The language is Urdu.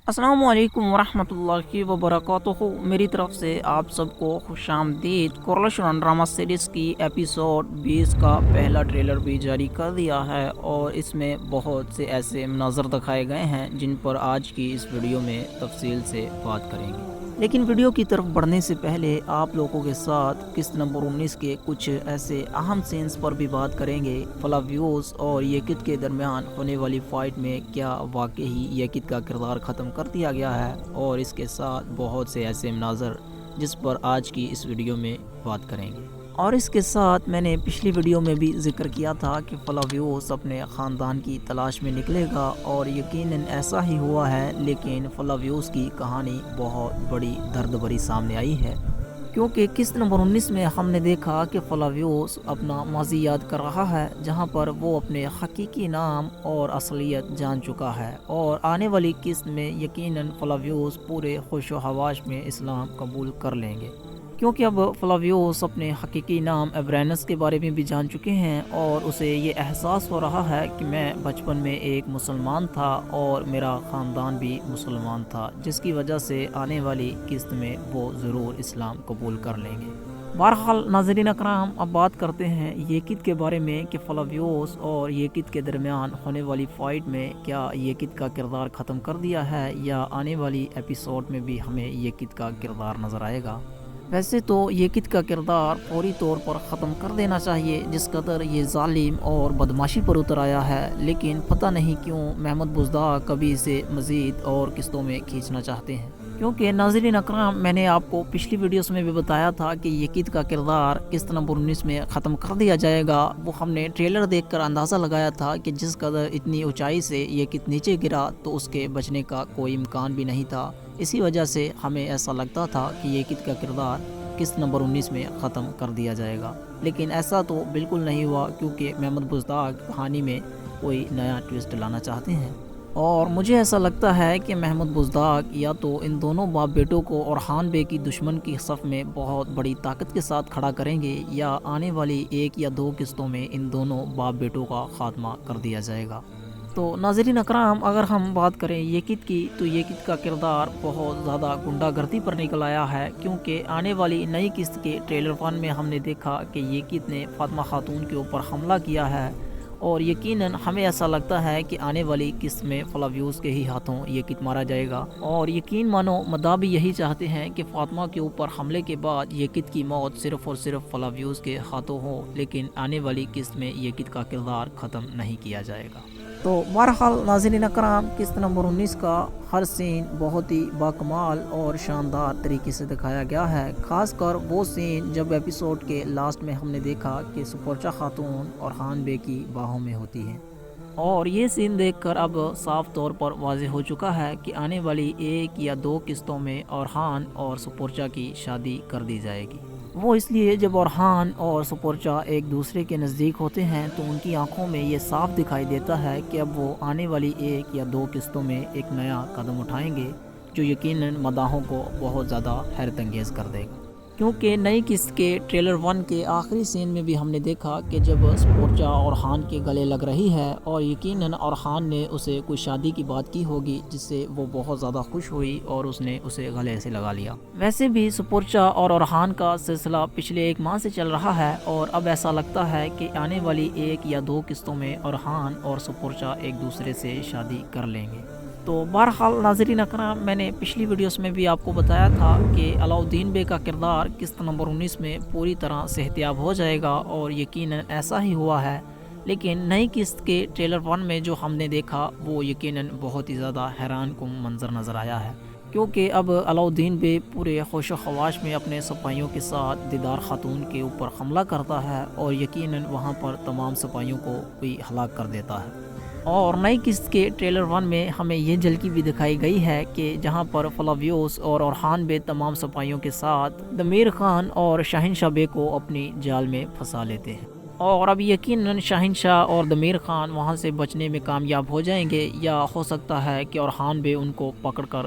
السلام علیکم ورحمۃ اللہ وبرکاتہ۔ میری طرف سے آپ سب کو خوش آمدید۔ کورلیشن ڈرامہ سیریز کی ایپیسوڈ 20 کا پہلا ٹریلر بھی جاری کر دیا ہے اور اس میں بہت سے ایسے مناظر دکھائے گئے ہیں جن پر آج کی اس ویڈیو میں تفصیل سے بات کریں گے، لیکن ویڈیو کی طرف بڑھنے سے پہلے آپ لوگوں کے ساتھ قسط نمبر 19 کے کچھ ایسے اہم سینس پر بھی بات کریں گے۔ فلاویوس اور یکت کے درمیان ہونے والی فائٹ میں کیا واقعی یکت کا کردار ختم کر دیا گیا ہے، اور اس کے ساتھ بہت سے ایسے مناظر جس پر آج کی اس ویڈیو میں بات کریں گے۔ اور اس کے ساتھ میں نے پچھلی ویڈیو میں بھی ذکر کیا تھا کہ فلاویوس اپنے خاندان کی تلاش میں نکلے گا، اور یقیناً ایسا ہی ہوا ہے، لیکن فلاویوس کی کہانی بہت بڑی درد بھری سامنے آئی ہے، کیونکہ قسط نمبر 19 میں ہم نے دیکھا کہ فلاویوس اپنا ماضی یاد کر رہا ہے، جہاں پر وہ اپنے حقیقی نام اور اصلیت جان چکا ہے، اور آنے والی قسط میں یقیناً فلاویوس پورے خوش و حواس میں اسلام قبول کر لیں گے، کیونکہ اب فلاویوس اپنے حقیقی نام ایبرینس کے بارے میں بھی جان چکے ہیں، اور اسے یہ احساس ہو رہا ہے کہ میں بچپن میں ایک مسلمان تھا اور میرا خاندان بھی مسلمان تھا، جس کی وجہ سے آنے والی قسط میں وہ ضرور اسلام قبول کر لیں گے۔ بہرحال ناظرین اکرام، اب بات کرتے ہیں یکت کے بارے میں کہ فلاویوس اور یکت کے درمیان ہونے والی فائٹ میں کیا یکت کا کردار ختم کر دیا ہے، یا آنے والی ایپیسوڈ میں بھی ہمیں یکت کا کردار نظر آئے گا۔ ویسے تو یکت کا کردار فوری طور پر ختم کر دینا چاہیے، جس قدر یہ ظالم اور بدماشی پر اتر آیا ہے، لیکن پتہ نہیں کیوں محمد بزدار کبھی اسے مزید اور قسطوں میں کھینچنا چاہتے ہیں، کیونکہ ناظرین اکرام میں نے آپ کو پچھلی ویڈیوز میں بھی بتایا تھا کہ یکت کا کردار قسط نمبر 19 میں ختم کر دیا جائے گا۔ وہ ہم نے ٹریلر دیکھ کر اندازہ لگایا تھا کہ جس قدر اتنی اونچائی سے یکت نیچے گرا تو اس کے بچنے کا کوئی امکان بھی نہیں تھا، اسی وجہ سے ہمیں ایسا لگتا تھا کہ یکت کا کردار قسط نمبر 19 میں ختم کر دیا جائے گا، لیکن ایسا تو بالکل نہیں ہوا، کیونکہ محمد بزدار کہانی میں کوئی نیا ٹویسٹ لانا چاہتے ہیں، اور مجھے ایسا لگتا ہے کہ محمد بزدار یا تو ان دونوں باپ بیٹوں کو اورحان بے کی دشمن کی صف میں بہت بڑی طاقت کے ساتھ کھڑا کریں گے، یا آنے والی 1 یا 2 قسطوں میں ان دونوں باپ بیٹوں کا خاتمہ کر دیا جائے گا۔ تو ناظرین اکرام، اگر ہم بات کریں یکت کی، تو یکت کا کردار بہت زیادہ غنڈہ گردی پر نکل آیا ہے، کیونکہ آنے والی نئی قسط کے ٹریلر 1 میں ہم نے دیکھا کہ یکت نے فاطمہ خاتون کے اوپر حملہ کیا ہے، اور یقیناً ہمیں ایسا لگتا ہے کہ آنے والی قسط میں فلاویوس کے ہی ہاتھوں یکت مارا جائے گا، اور یقین مانو مداح بھی یہی چاہتے ہیں کہ فاطمہ کے اوپر حملے کے بعد یکت کی موت صرف اور صرف فلاویوس کے ہاتھوں ہو، لیکن آنے والی قسط میں یکت کا کردار ختم نہیں کیا جائے گا۔ تو بہرحال ناظرین اکرام، قسط نمبر 19 کا ہر سین بہت ہی باکمال اور شاندار طریقے سے دکھایا گیا ہے، خاص کر وہ سین جب ایپیسوڈ کے لاسٹ میں ہم نے دیکھا کہ سپورچا خاتون اورحان بے کی باہوں میں ہوتی ہیں، اور یہ سین دیکھ کر اب صاف طور پر واضح ہو چکا ہے کہ آنے والی 1 یا 2 قسطوں میں اورحان اور سپورچا کی شادی کر دی جائے گی۔ وہ اس لیے جب اورحان اور سپورچا ایک دوسرے کے نزدیک ہوتے ہیں تو ان کی آنکھوں میں یہ صاف دکھائی دیتا ہے کہ اب وہ آنے والی 1 یا 2 قسطوں میں ایک نیا قدم اٹھائیں گے، جو یقیناً مداحوں کو بہت زیادہ حیرت انگیز کر دے گا، کیونکہ نئی قسط کے ٹریلر 1 کے آخری سین میں بھی ہم نے دیکھا کہ جب سپورچا اورحان کے گلے لگ رہی ہے، اور یقیناً اورحان نے اسے کوئی شادی کی بات کی ہوگی، جس سے وہ بہت زیادہ خوش ہوئی اور اس نے اسے گلے سے لگا لیا۔ ویسے بھی سپورچا اور اورحان کا سلسلہ پچھلے 1 ماہ سے چل رہا ہے، اور اب ایسا لگتا ہے کہ آنے والی 1 یا 2 قسطوں میں اورحان اور سپورچا ایک دوسرے سے شادی کر لیں گے۔ تو بہرحال ناظرین اکرام، میں نے پچھلی ویڈیوز میں بھی آپ کو بتایا تھا کہ علاؤالدین بے کا کردار قسط نمبر 19 میں پوری طرح صحتیاب ہو جائے گا، اور یقیناً ایسا ہی ہوا ہے، لیکن نئی قسط کے ٹریلر 1 میں جو ہم نے دیکھا وہ یقیناً بہت ہی زیادہ حیران کن منظر نظر آیا ہے، کیونکہ اب علاؤالدین بے پورے خوش و خواش میں اپنے سپاہیوں کے ساتھ دیدار خاتون کے اوپر حملہ کرتا ہے، اور یقیناً وہاں پر تمام سپاہیوں کو بھی ہلاک کر دیتا ہے۔ اور نئی قسط کے ٹریلر 1 میں ہمیں یہ جھلکی بھی دکھائی گئی ہے کہ جہاں پر فلاویوس اور اورحان بے تمام سپاہیوں کے ساتھ دمیر خان اور شاہنشاہ بے کو اپنی جال میں پھنسا لیتے ہیں، اور اب یقیناً شاہنشاہ اور دمیر خان وہاں سے بچنے میں کامیاب ہو جائیں گے، یا ہو سکتا ہے کہ اورحان بے ان کو پکڑ کر